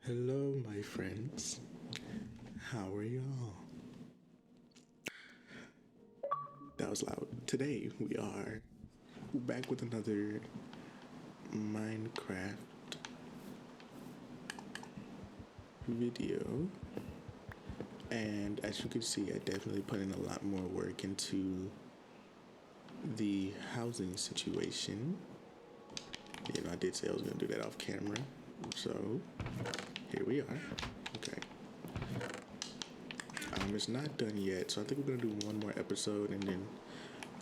Hello, my friends. How are y'all? That was loud. Today we are back with another Minecraft video. And as you can see, I definitely put in a lot more work into the housing situation. I did say I was going to do that off camera. So, here we are. Okay. It's not done yet, so I think we're going to do one more episode and then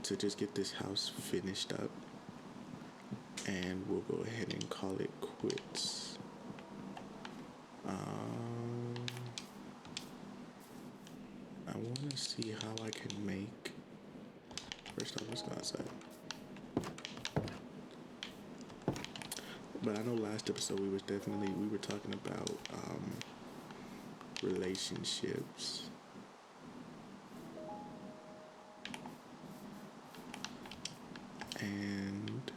to just get this house finished up. And we'll go ahead and call it quits. I want to see how I can make... First off, let's go outside. But I know last episode we were talking about relationships. And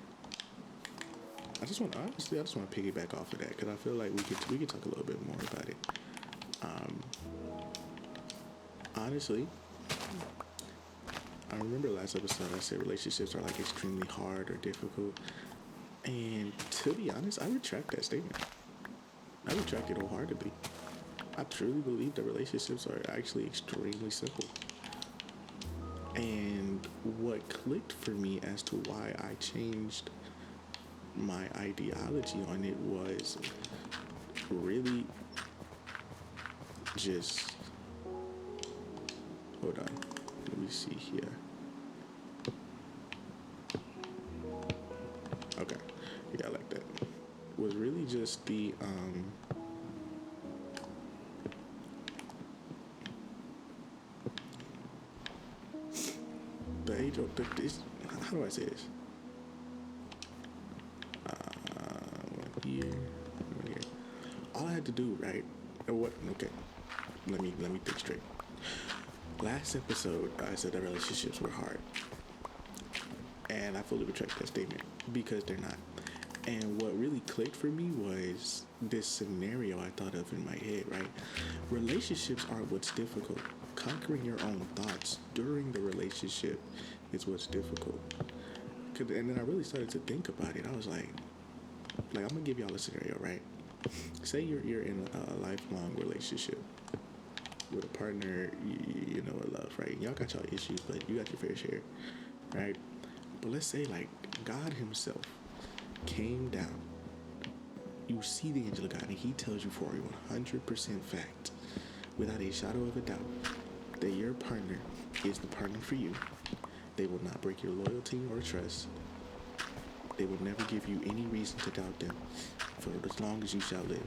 I just want to piggyback off of that because I feel like we could talk a little bit more about it. Honestly, I remember last episode I said relationships are like extremely hard or difficult. And to be honest, I retract that statement. I retract it wholeheartedly. I truly believe that relationships are actually extremely simple. And what clicked for me as to why I changed my ideology on it was really just... Hold on. Let me see here. Okay. Yeah, I like that. Was really just the age of this. How do I say this? Here. All I had to do, right? What? Okay. Let me think straight. Last episode, I said that relationships were hard, and I fully retract that statement because they're not. And what really clicked for me was this scenario I thought of in my head, right? Relationships aren't what's difficult. Conquering your own thoughts during the relationship is what's difficult. And then I really started to think about it. I was like I'm gonna give y'all a scenario, right? Say you're in a lifelong relationship with a partner you know or love, right? Y'all got y'all issues, but you got your fair share, right? But let's say like God himself came down. You see the angel of God and he tells you for a 100% fact, without a shadow of a doubt, that your partner is the partner for you. They will not break your loyalty or trust. They will never give you any reason to doubt them for as long as you shall live.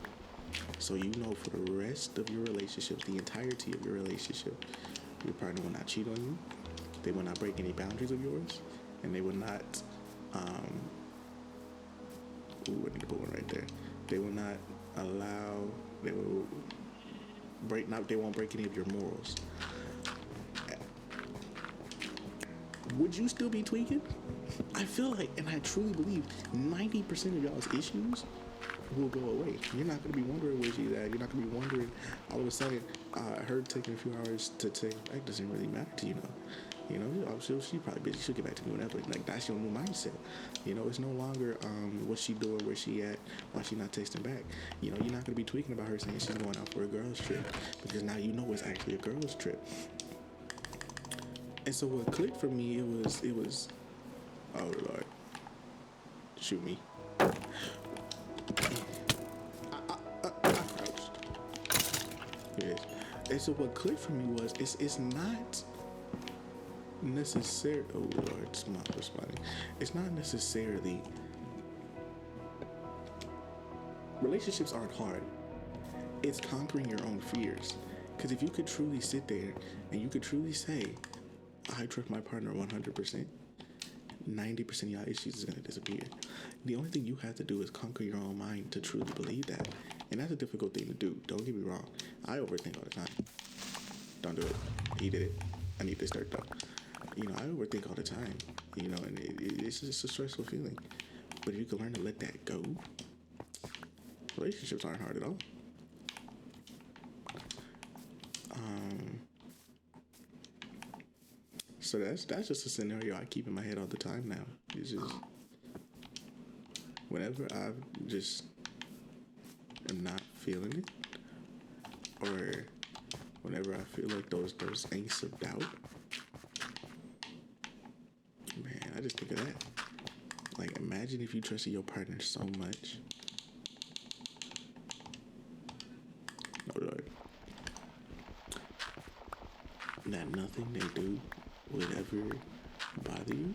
So you know for the rest of your relationship, the entirety of your relationship, your partner will not cheat on you. They will not break any boundaries of yours. And they will not, I need to put one right there. They will not they won't break any of your morals. Would you still be tweaking? I feel like, and I truly believe, 90% of y'all's issues will go away. You're not going to be wondering where she's at. You're not going to be wondering all of a sudden, her taking a few hours to take back doesn't really matter to you now. She's probably busy. She'll get back to me whenever. Like, that's your new mindset. It's no longer what's she doing, where she at, why she not texting back. You're not going to be tweaking about her saying she's going out for a girl's trip because now you know it's actually a girl's trip. And so what clicked for me, it was, oh Lord, shoot me. I crouched. Yes. And so what clicked for me was, it's not necessary. Oh Lord, it's not responding. It's not necessarily. Relationships aren't hard. It's conquering your own fears. Because if you could truly sit there and you could truly say, I trust my partner 100%, 90% of y'all issues is going to disappear. The only thing you have to do is conquer your own mind to truly believe that. And that's a difficult thing to do. Don't get me wrong. I overthink all the time. Don't do it. He did it. I need to start though. I overthink all the time. And it's just a stressful feeling. But if you can learn to let that go, relationships aren't hard at all. So that's just a scenario I keep in my head all the time now. It's just whenever I just am not feeling it, or whenever I feel like those angst of doubt, man, I just think of that. Like, imagine if you trusted your partner so much. Oh, Lord. That nothing they do would ever bother you.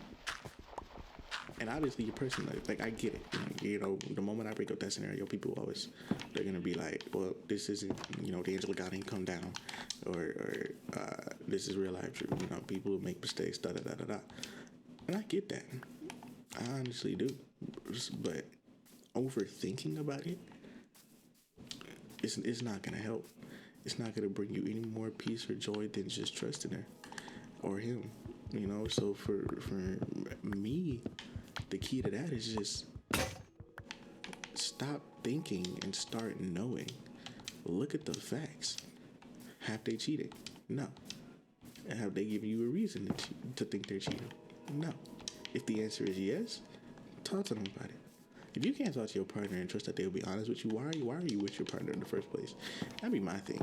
And obviously, your person, like I get it. You know, the moment I break up that scenario, people always, they're gonna be like, well, this isn't, the angel of God ain't come down, or this is real life true. People who make mistakes, da da da da da. And I get that. I honestly do. But overthinking about it, it's not gonna help. It's not gonna bring you any more peace or joy than just trusting her or him. So for me, the key to that is just stop thinking and start knowing. Look at the facts. Have they cheated? No. And have they given you a reason to think they're cheating? No. If the answer is yes, talk to them about it. If you can't talk to your partner and trust that they'll be honest with you, why are you with your partner in the first place? That'd be my thing.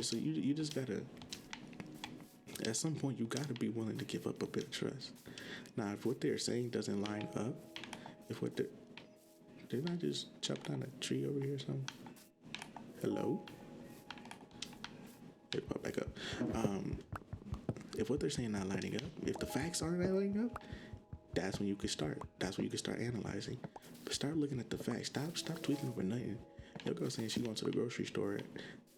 So you just gotta, at some point, you gotta be willing to give up a bit of trust. Now, if what they're saying doesn't line up, didn't I just chop down a tree over here or something? Hello? It pop back up. If what they're saying not lining up, if the facts aren't lining up, that's when you can start. That's when you can start analyzing. But start looking at the facts. Stop tweaking over nothing. Your girl saying she went to the grocery store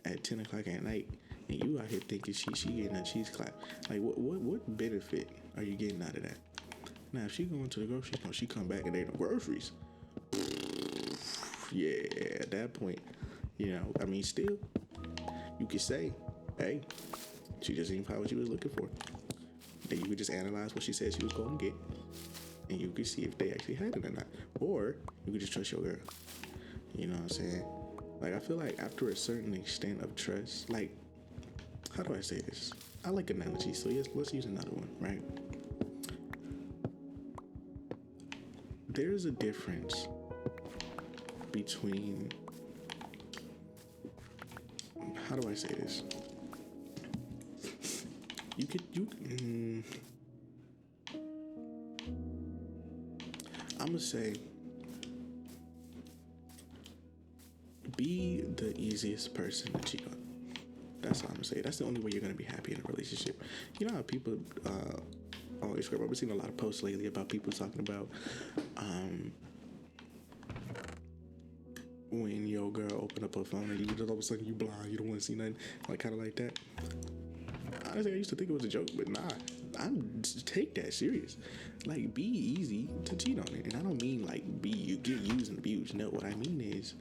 at 10 o'clock at night, and you out here thinking she getting a cheese clap. Like, what benefit are you getting out of that? Now, if she going to the grocery store, she come back and there ain't no groceries. Yeah, at that point, still, you could say, hey, she just didn't find what she was looking for. Then you could just analyze what she said she was going to get, and you could see if they actually had it or not. Or you could just trust your girl. You know what I'm saying? Like, I feel like after a certain extent of trust, like, how do I say this? I like analogies, so yes, let's use another one, right? There's a difference between, how do I say this? I'm gonna say, be the easiest person to cheat on. That's all I'm gonna say. That's the only way you're gonna be happy in a relationship. You know how people on Instagram, I've been seeing a lot of posts lately about people talking about when your girl open up her phone and you just all of a sudden you blind, you don't want to see nothing, like kind of like that. Honestly, I used to think it was a joke, but nah, I take that serious. Like, be easy to cheat on it, and I don't mean like you get used and abused. No, what I mean is,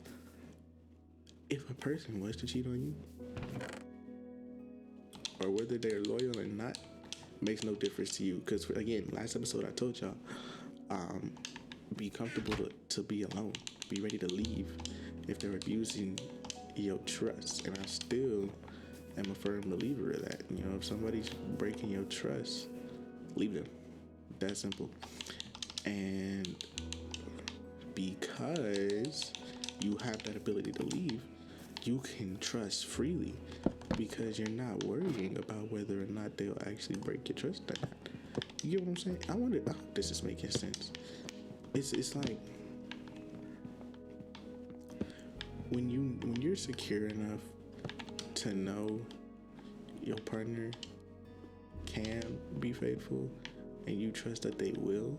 if a person was to cheat on you, or whether they're loyal or not, makes no difference to you. Because again, last episode I told y'all, be comfortable to be alone. Be ready to leave if they're abusing your trust. And I still am a firm believer of that. If somebody's breaking your trust, leave them. That simple. And because you have that ability to leave, you can trust freely because you're not worrying about whether or not they'll actually break your trust or not. You get what I'm saying? I hope this is making sense. It's like when you're secure enough to know your partner can be faithful and you trust that they will,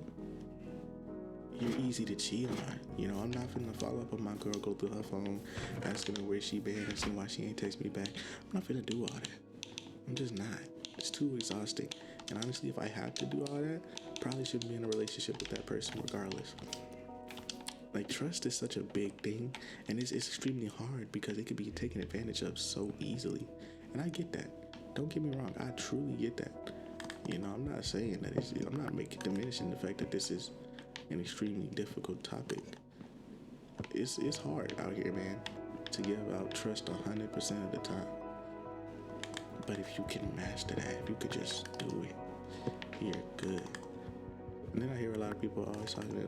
you're easy to cheat on. I'm not finna follow up on my girl, go through her phone, asking her where she been and see why she ain't text me back. I'm not finna do all that. I'm just not. It's too exhausting. And honestly, if I have to do all that, probably shouldn't be in a relationship with that person regardless. Like, trust is such a big thing, and it's extremely hard because it can be taken advantage of so easily. And I get that. Don't get me wrong. I truly get that. I'm not saying that I'm not diminishing the fact that this is an extremely difficult topic. It's hard out here, man, to give out trust 100% of the time. But if you can master that, if you could just do it, you're good. And then I hear a lot of people always talking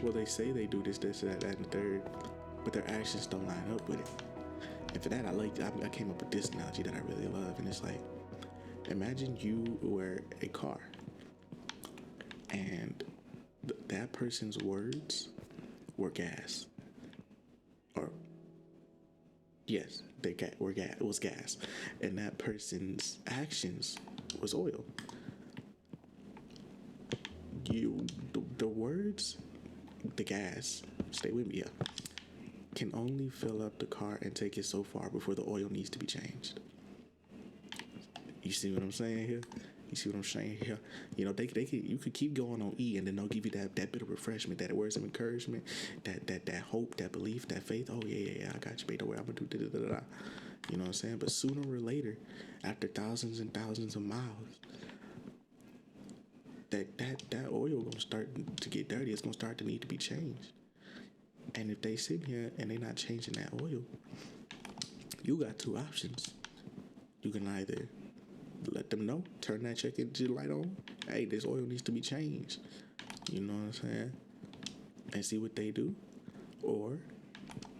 well, they say they do this, that, and the third, but their actions don't line up with it. And for that, I came up with this analogy that I really love, and it's like, imagine you were a car, and that person's words were gas, or yes, it was gas, and that person's actions was oil. The words, the gas, stay with me, yeah, can only fill up the car and take it so far before the oil needs to be changed. You see what I'm saying here? You know, you could keep going on E, and then they'll give you that bit of refreshment, that words of encouragement, that hope, that belief, that faith. Oh yeah, I got you, babe. Don't worry, I'm gonna do da. You know what I'm saying? But sooner or later, after thousands and thousands of miles, that oil gonna start to get dirty. It's gonna start to need to be changed. And if they sit here and they're not changing that oil, you got two options. You can either let them know, turn that check engine light on. Hey, this oil needs to be changed. You know what I'm saying? And see what they do. Or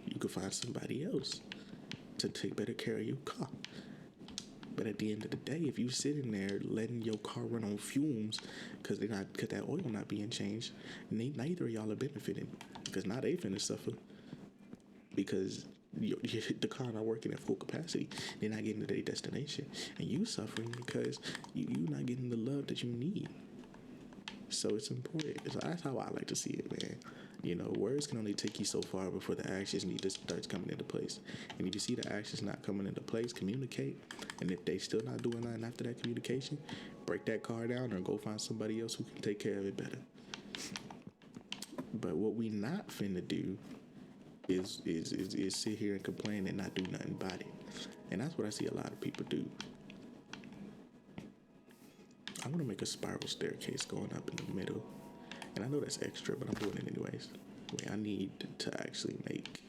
you could find somebody else to take better care of your car. But at the end of the day, if you sitting there letting your car run on fumes because that oil not being changed, neither of y'all are benefiting. Because now they finna suffer because the car not working at full capacity. They're not getting to their destination, and you suffering because you not getting the love that you need. So it's important. So that's how I like to see it, man. You know, words can only take you so far before the actions need to start coming into place. And if you see the actions not coming into place, communicate. And if they still not doing nothing after that communication, break that car down or go find somebody else who can take care of it better. But what we not finna do is sit here and complain and not do nothing about it. And that's what I see a lot of people do. I want to make a spiral staircase going up in the middle. And I know that's extra, but I'm doing it anyways. I need to actually make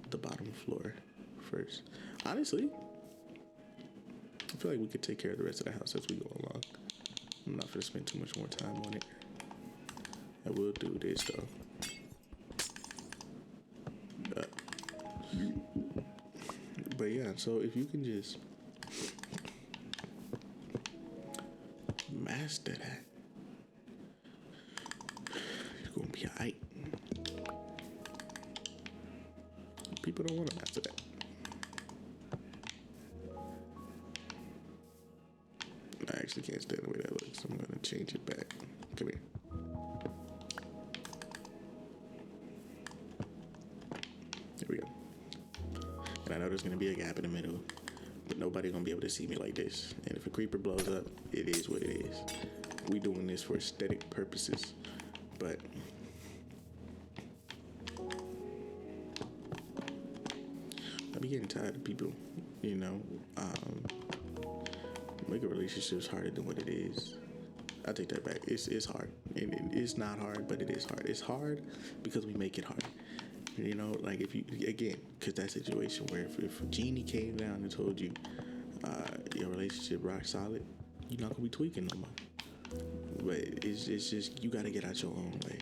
the bottom floor first. Honestly, I feel like we could take care of the rest of the house as we go along. I'm not going to spend too much more time on it. I will do this though. But yeah, so if you can just master that, you're gonna be alright. People don't want to master that. I actually can't stand the way that looks. I'm gonna change it back. Come here. There we go. And I know there's gonna be a gap in the middle, but nobody's gonna be able to see me like this. And if a creeper blows up, it is what it is. We doing this for aesthetic purposes, but I be getting tired of people, you know, making relationships harder than what it is. I take that back. It's hard. It's not hard, but it is hard. It's hard because we make it hard. You know, like if you, again, because that situation where if a genie came down and told you your relationship rock solid, you're not going to be tweaking no more. But it's just, you got to get out your own way.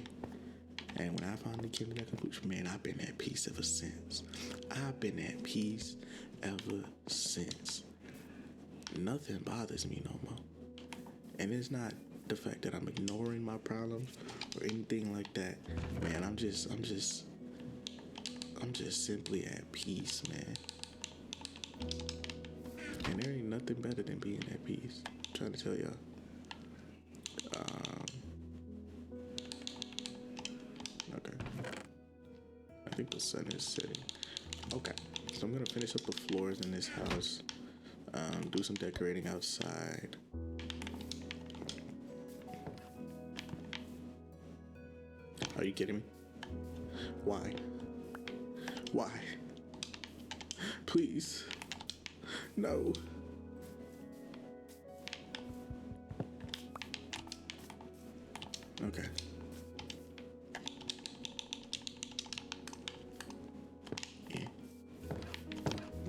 And when I finally came to that conclusion, man, I've been at peace ever since. I've been at peace ever since. Nothing bothers me no more. And it's not the fact that I'm ignoring my problems or anything like that. Man, I'm just simply at peace, man. And there ain't nothing better than being at peace. I'm trying to tell y'all. Okay. I think the sun is setting. Okay. So I'm gonna finish up the floors in this house. Do some decorating outside. Are you kidding me? Why? Why? Please. No. Okay. Yeah.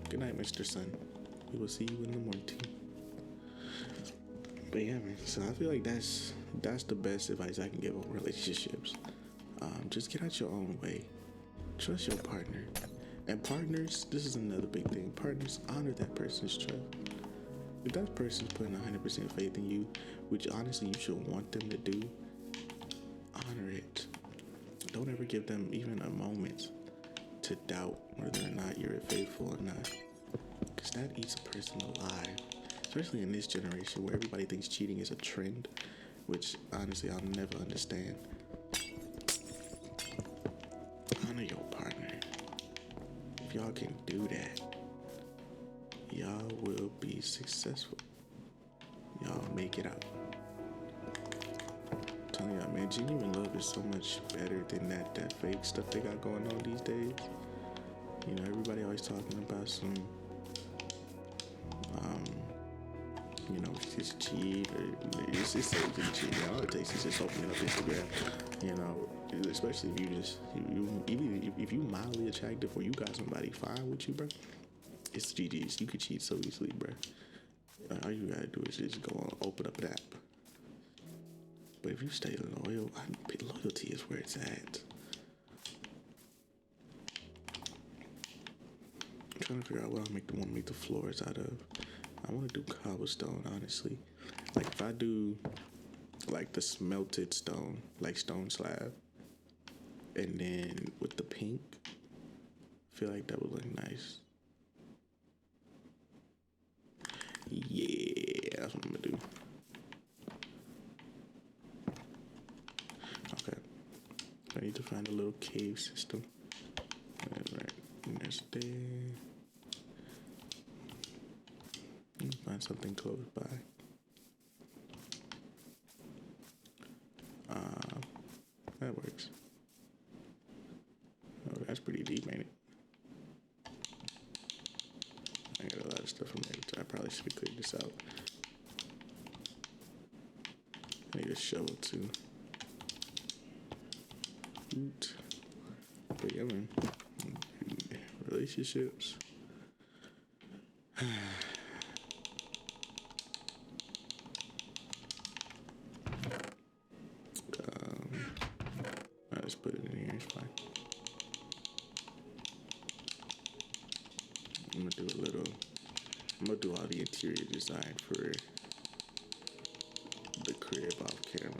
Good night, Mr. Sun. We will see you in the morning. But yeah, man. So I feel like that's the best advice I can give on relationships. Just get out your own way. Trust your partner. And partners, this is another big thing. Partners, honor that person's trust. If that person's putting 100% faith in you, which honestly you should want them to do, honor it. Don't ever give them even a moment to doubt whether or not you're faithful or not. Because that eats a person alive. Especially in this generation where everybody thinks cheating is a trend, which honestly I'll never understand. Honor your partner. If y'all can do that, y'all will be successful. Y'all make it out. I'm telling y'all, man, genuine love is so much better than that fake stuff they got going on these days. You know, everybody always talking about some, you know, just cheat or it's just safe to cheat. You know, all it takes is just opening up Instagram. You know, especially if you mildly attractive or you got somebody fine with you, bro. It's GG's. You could cheat so easily, bro. All you gotta do is just go on, open up an app. But if you stay loyal, loyalty is where it's at. I'm trying to figure out what I want to make the floors out of. I want to do cobblestone, honestly. Like if I do like the smelted stone, like stone slab, and then with the pink, I feel like that would look nice. Yeah, that's what I'm gonna do. Okay, I need to find a little cave system. Right, and there's there. Find something close by. That works. Oh, that's pretty deep, ain't it? I got a lot of stuff from there. I probably should clear this out. I need a shovel too. But yeah, man. Relationships. Let's put it in here. It's fine. I'm gonna do all the interior design for the crib off camera.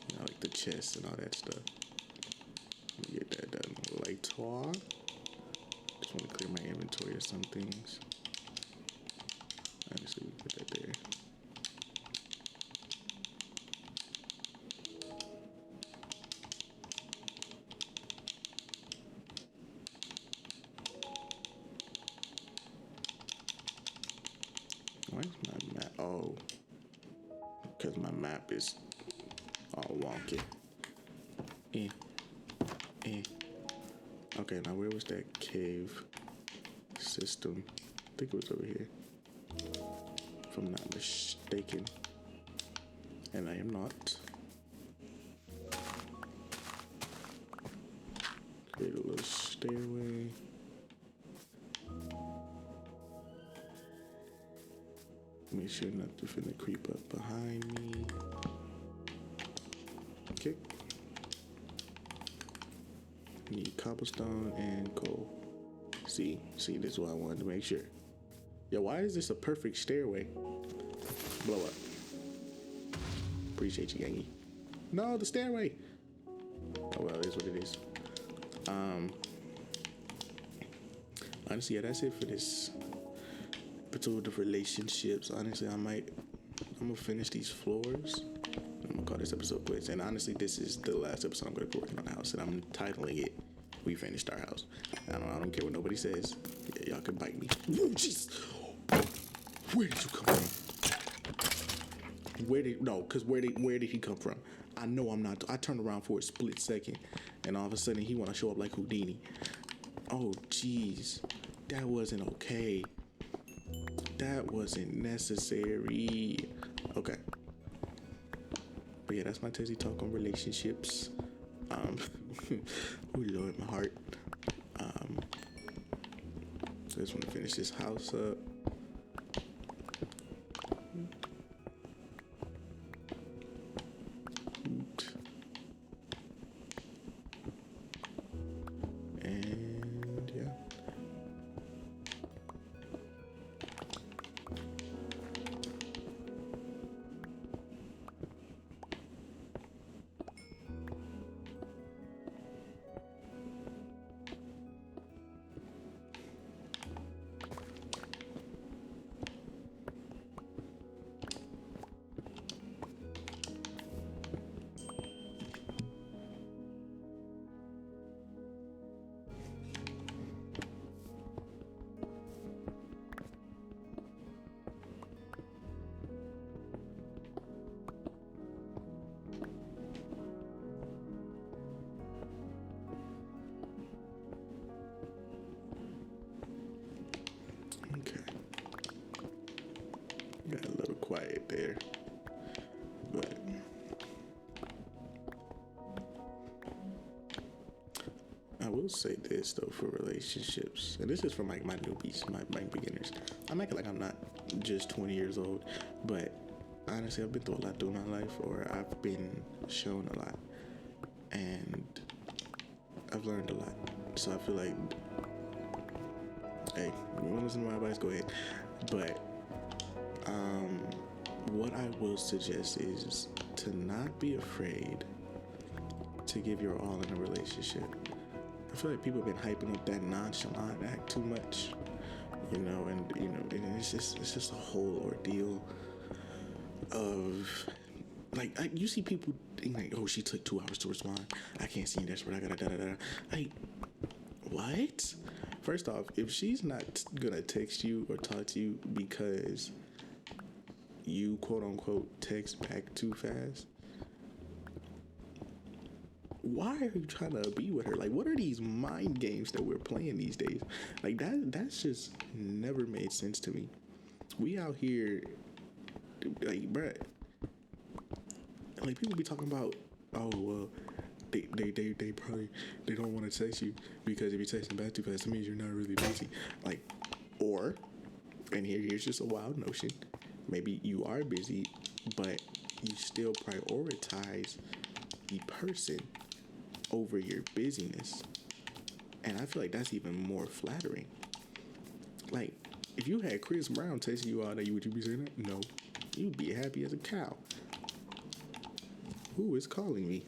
You know, like the chest and all that stuff. Let me get that done later. Just want to clear my inventory of some things. Honestly, we put that there. Why is my map? Oh, because my map is all wonky. Okay, now where was that cave system? I think it was over here, if I'm not mistaken. And I am not. Create a little stairway. Make sure nothing finna creep up behind me. Okay. Need cobblestone and coal. See, this is what I wanted to make sure. Yo, why is this a perfect stairway? Blow up. Appreciate you, Yangy. No, the stairway. Oh well, it is what it is. Honestly, yeah, that's it for this episode of relationships. Honestly, I'm gonna finish these floors. I'm gonna call this episode quits. And honestly, this is the last episode I'm gonna be working on the house, and I'm titling it "We Finished Our House." I don't care what nobody says. Yeah, y'all can bite me. Oh, jeez. Where did you come from? Where did he come from? I know I'm not. I turned around for a split second, and all of a sudden he want to show up like Houdini. Oh, jeez, that wasn't okay. That wasn't necessary. Okay. But yeah, that's my Tezzi talk on relationships. Oh Lord, my heart. I just want to finish this house up. quiet there. But I will say this though for relationships, and this is for my newbies, my beginners. I'm acting like I'm not just 20 years old, but honestly, I've been through a lot through my life, or I've been shown a lot, and I've learned a lot. So I feel like, hey, you want to listen to my advice? Go ahead. But what I will suggest is to not be afraid to give your all in a relationship. I feel like people have been hyping up that nonchalant act too much, and it's just a whole ordeal of like you see people think like, oh, she took 2 hours to respond. I can't see that's what I gotta da. Like, what? First off, if she's not gonna text you or talk to you because you quote unquote text back too fast, why are you trying to be with her? Like, what are these mind games that we're playing these days? Like, that's just never made sense to me. We out here, like, bruh, like, people be talking about, oh, well, they probably, they don't want to text you because if you text them back too fast, it means you're not really busy. Like, or, and here's just a wild notion, maybe you are busy, but you still prioritize the person over your busyness. And I feel like that's even more flattering. Like, if you had Chris Brown texting you all day, would you be saying that? No. You'd be happy as a cow. Who is calling me?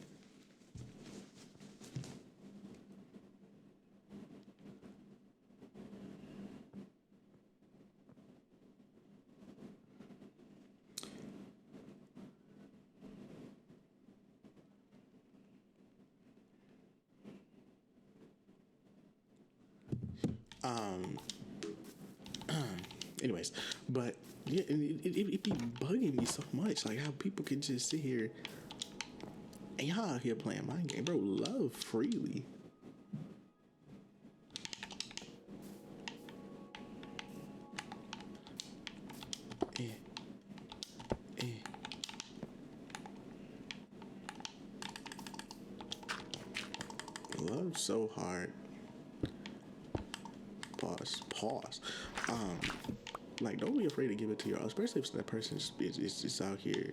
Anyways, but yeah, and it be bugging me so much, like how people can just sit here and y'all out here playing mind game, bro. Love freely. Love so hard. Pause. Like, don't be afraid to give it to your all, especially if that person is just out here,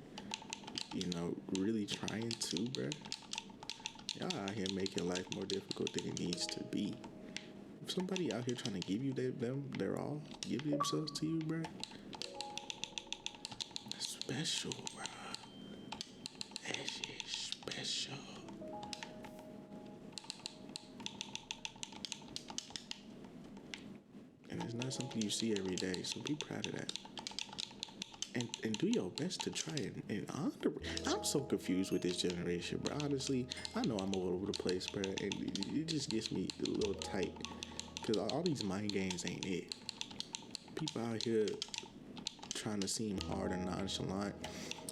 really trying to, bruh. Y'all out here making life more difficult than it needs to be. If somebody out here trying to give you their all, give themselves to you, bruh, that's special, bruh. That shit special. And it's not something you see every day, so be proud of that. And do your best to try and honor. I'm so confused with this generation, bro. Honestly, I know I'm all over the place, bro, and it just gets me a little tight. Because all these mind games ain't it. People out here trying to seem hard and nonchalant,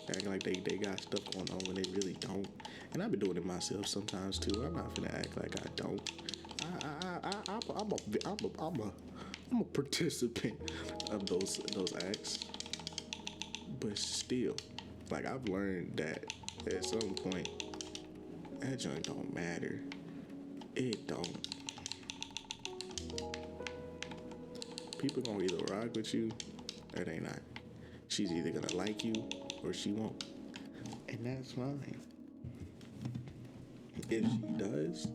acting like they got stuff going on when they really don't. And I've been doing it myself sometimes too. I'm not finna act like I don't. I'm a participant of those acts. But still, like, I've learned that at some point, that junk don't matter. It don't. People gonna either rock with you or they not. She's either gonna like you or she won't. And that's fine. If she does,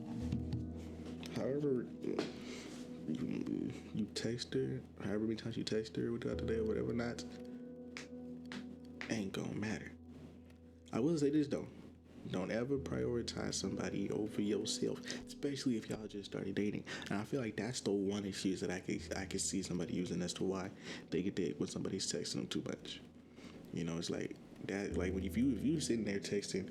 however you text her, however many times you text her throughout the day or whatever not, ain't gonna matter. I will say this though. Don't ever prioritize somebody over yourself, especially if y'all just started dating. And I feel like that's the one excuse that I could see somebody using as to why they get there when somebody's texting them too much. It's like that. Like, when if you sitting there texting,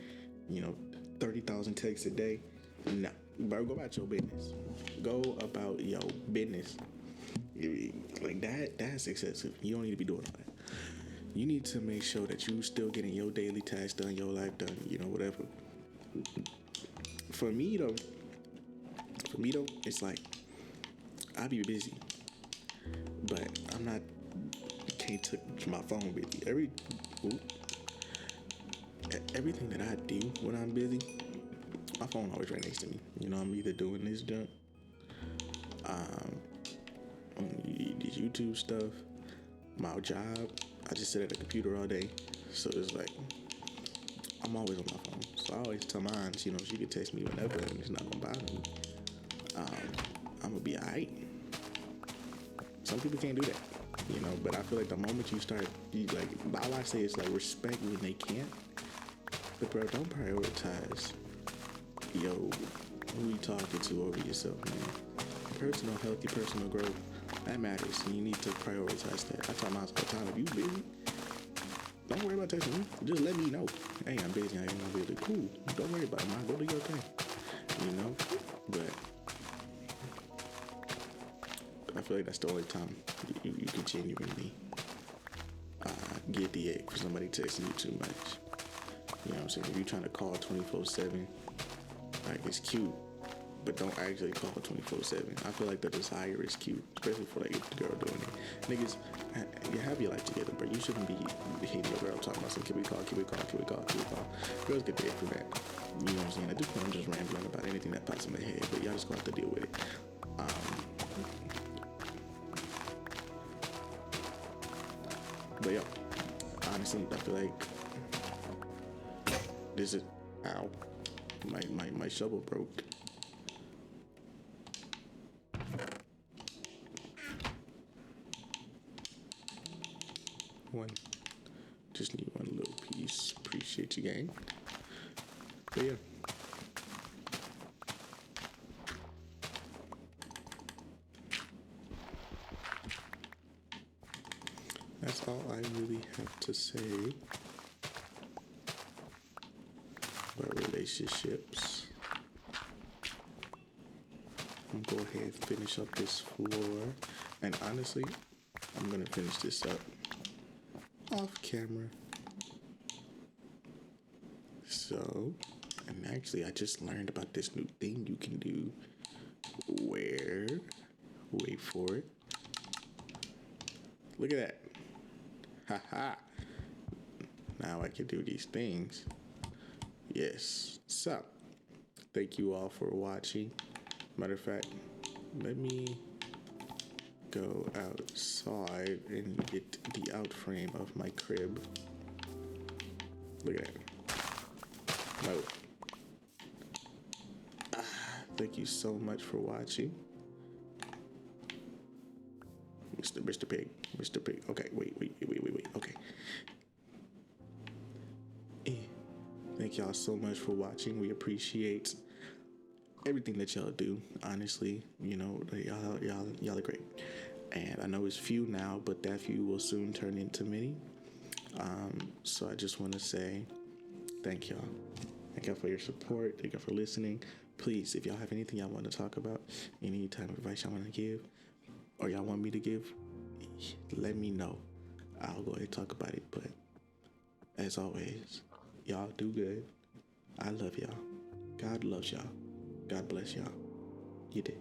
30,000 texts a day, no, bro, go about your business. Go about your business. Like that's excessive. You don't need to be doing all that. You need to make sure that you still getting your daily tasks done, your life done, whatever. For me though, it's like, I be busy, but I'm not can't touch my phone busy. Everything that I do when I'm busy, my phone always right next to me. You know, I'm either doing this junk, this YouTube stuff, my job. I just sit at the computer all day, so it's like I'm always on my phone. So I always tell mine, you know, she can text me whenever, and it's not gonna bother me. I'm gonna be alright. Some people can't do that, you know. But I feel like the moment you start, all I say is like respect when they can't. But bro, don't prioritize, who you talking to over yourself, man. Personal health, your personal growth, that matters. And you need to prioritize that. I tell myself all the time, if you busy, don't worry about texting me. Just let me know. Hey, I'm busy. I ain't gonna be able to. Cool. Don't worry about it, man. Go do your thing. You know? But I feel like that's the only time you can genuinely get the egg for somebody texting you too much. You know what I'm saying? If you're trying to call 24/7, like, it's cute, but don't actually call 24/7. I feel like the desire is cute, especially for like the girl doing it. Niggas, you have your life together, but you shouldn't be hitting your girl talking about some, can we call? Girls get the egg for that. You know what I'm saying? I'm just rambling about anything that pops in my head, but y'all just gonna have to deal with it. But yeah, honestly, I feel like this is, ow, my shovel broke. Just need one little piece. Appreciate you, gang. But yeah. That's all I really have to say about relationships. I'm gonna go ahead and finish up this floor. And honestly, I'm gonna finish this up off camera. So, and actually I just learned about this new thing you can do where, wait for it. Look at that. Haha. Now I can do these things. Yes. So, thank you all for watching. Matter of fact, let me go outside and get the out frame of my crib. Look at that. No. Thank you so much for watching. Mr. Pig. Okay, wait. Okay. Thank y'all so much for watching. We appreciate everything that y'all do. Honestly, you know, y'all are great. And I know it's few now, but that few will soon turn into many. So I just want to say thank y'all. Thank y'all for your support. Thank y'all for listening. Please, if y'all have anything y'all want to talk about, any type of advice y'all want to give, or y'all want me to give, let me know. I'll go ahead and talk about it. But as always, y'all do good. I love y'all. God loves y'all. God bless y'all. You did.